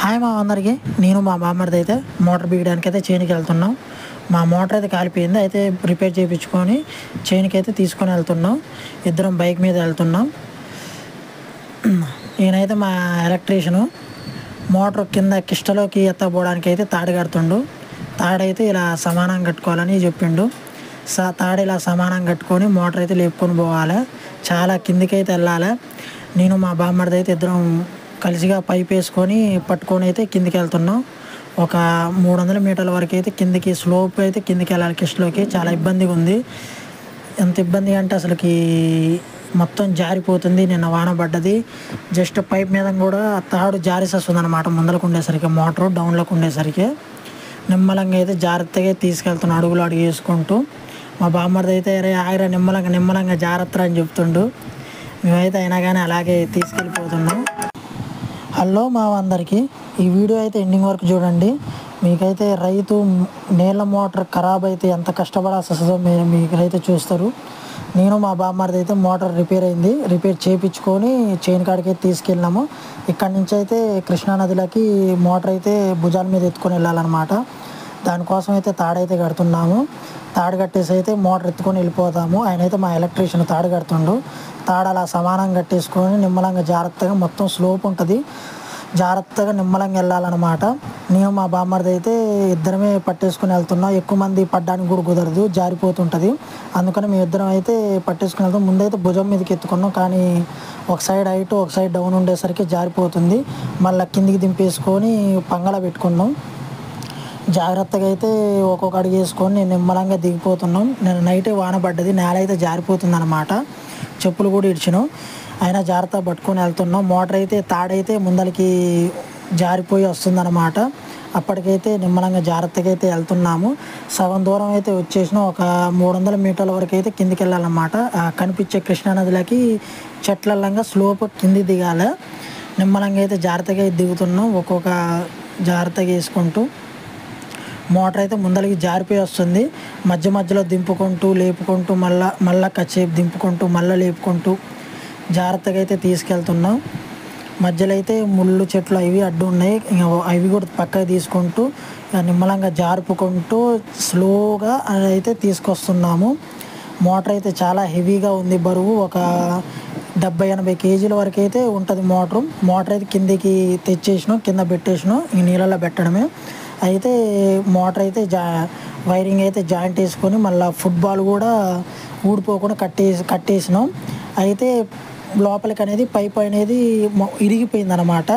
Hi మా అందరికి, నేను మా బామ్మర్ది అయితే మోటార్ బిగడానికి అయితే చేనుకి వెళ్తున్నాం. మా మోటార్ అయితే కాలిపోయింది, అయితే రిపేర్ చేయించుకొని చేనుకి అయితే తీసుకొని వెళ్తున్నాం. ఇద్దరం బైక్ మీద వెళ్తున్నాం. ఈయనైతే మా ఎలక్ట్రీషియను. మోటార్ కింద కిష్టలోకి ఎత్తపోవడానికి అయితే తాడు కడుతుండు. తాడైతే ఇలా సమానంగా కట్టుకోవాలని చెప్పిండు. తాడు ఇలా సమానంగా కట్టుకొని మోటార్ అయితే లేపుకొని పోవాలి, చాలా కిందికి అయితే వెళ్ళాలి. నేను మా బామ్మర్ది అయితే ఇద్దరం కలిసిగా పైప్ వేసుకొని పట్టుకొని అయితే కిందికి వెళ్తున్నాం. ఒక 300 మీటర్ల వరకు అయితే కిందికి స్లోప్ అయితే కిందికి వెళ్ళాలి. కిష్టలోకి చాలా ఇబ్బందిగా ఉంది. ఎంత ఇబ్బంది అంటే అసలుకి మొత్తం జారిపోతుంది. నిన్న వాన పడ్డది, జస్ట్ పైప్ మీద కూడా తాడు జారిసేస్తుంది అనమాట. ముందరకు ఉండేసరికి మోటారు డౌన్లోకి ఉండేసరికి నిమ్మలంగా అయితే జాగ్రత్తగా తీసుకెళ్తున్నాం, అడుగులు అడుగు వేసుకుంటూ. మా బామ్మర్ది అయితే అరే ఆగిరా, నిమ్మలంగా జాగ్రత్త అని చెప్తుండు. మేమైతే అయినా కానీ అలాగే తీసుకెళ్ళిపోతున్నాం. హలో మా అందరికీ, ఈ వీడియో అయితే ఎండింగ్ వరకు చూడండి. మీకైతే రైతు నీళ్ళ మోటార్ ఖరాబ్ అయితే ఎంత కష్టపడాల్సి వస్తుందో మీకైతే చూస్తారు. నేను మా బామ్మర్ది అయితే మోటార్ రిపేర్ అయింది, రిపేర్ చేయించుకొని చేను కాడికి అయితే తీసుకెళ్ళినాము. ఇక్కడి నుంచి అయితే కృష్ణానదిలోకి మోటార్ అయితే భుజాల మీద ఎత్తుకొని వెళ్ళాలన్నమాట. దానికోసం అయితే తాడైతే కడుతున్నాము. తాడు కట్టేసి అయితే మోటార్ ఎత్తుకొని వెళ్ళిపోతాము. ఆయన అయితే మా ఎలక్ట్రీషియన్ తాడు కడుతుండు. తాడు అలా సమానంగా కట్టేసుకొని నిమ్మలంగా జాగ్రత్తగా, మొత్తం స్లోప్ ఉంటుంది, జాగ్రత్తగా నిమ్మలంగా వెళ్ళాలన్నమాట. నేను మా బామ్మర్ది అయితే ఇద్దరమే పట్టేసుకుని వెళ్తున్నాం. ఎక్కువ మంది పడ్డానికి కూడా కుదరదు, జారిపోతుంటుంది. అందుకని మేము ఇద్దరం అయితే పట్టేసుకుని వెళ్తాం. ముందైతే భుజం మీదకి ఎత్తుకున్నాం, కానీ ఒక సైడ్ హైట్ ఒక సైడ్ డౌన్ ఉండేసరికి జారిపోతుంది. మళ్ళీ కిందికి దింపేసుకొని పంగల పెట్టుకున్నాం. జాగ్రత్తగా అయితే ఒక్కొక్క అడుగు వేసుకొని నేను నిమ్మలంగా దిగిపోతున్నాం. నేను నైటే వాన పడ్డది, నేల అయితే జారిపోతుంది అనమాట. చెప్పులు కూడా ఇడిచినాం, అయినా జాగ్రత్తగా పట్టుకొని వెళ్తున్నాం. మోటార్ అయితే తాడైతే ముందరికి జారిపోయి వస్తుందన్నమాట. అప్పటికైతే నిమ్మలంగా జాగ్రత్తగా అయితే వెళ్తున్నాము. సగం దూరం అయితే వచ్చేసినాం. ఒక 300 మీటర్ల వరకు అయితే కిందికి వెళ్ళాలన్నమాట. కనిపించే కృష్ణానదిలోకి చెట్లల్లంగా స్లోప్ కింది దిగాలి. నిమ్మలంగా అయితే జాగ్రత్తగా దిగుతున్నాం, ఒక్కొక్క జాగ్రత్తగా వేసుకుంటూ. మోటార్ అయితే ముందరికి జారిపోయి వస్తుంది. మధ్యలో దింపుకుంటూ లేపుకుంటూ మళ్ళా కాసేపు దింపుకుంటూ మళ్ళీ లేపుకుంటూ జాగ్రత్తగా అయితే తీసుకెళ్తున్నాం. మధ్యలో అయితే ముళ్ళు చెట్లు అవి అడ్డు ఉన్నాయి, అవి కూడా పక్కకి తీసుకుంటూ నిమ్మలంగా జారుపుకుంటూ స్లోగా అయితే తీసుకొస్తున్నాము. మోటార్ అయితే చాలా హెవీగా ఉంది, బరువు ఒక 70-80 కేజీల వరకు అయితే ఉంటుంది మోటార్ అయితే కిందికి తెచ్చేసినాం, కింద పెట్టేసినాం. ఈ నీళ్ళలో పెట్టడమే. అయితే మోటార్ అయితే వైరింగ్ అయితే జాయింట్ వేసుకొని మళ్ళీ ఫుట్బాల్ కూడా ఊడిపోకుండా కట్టేసినాం. అయితే లోపలికి అనేది పైప్ అనేది ఇరిగిపోయింది అనమాట.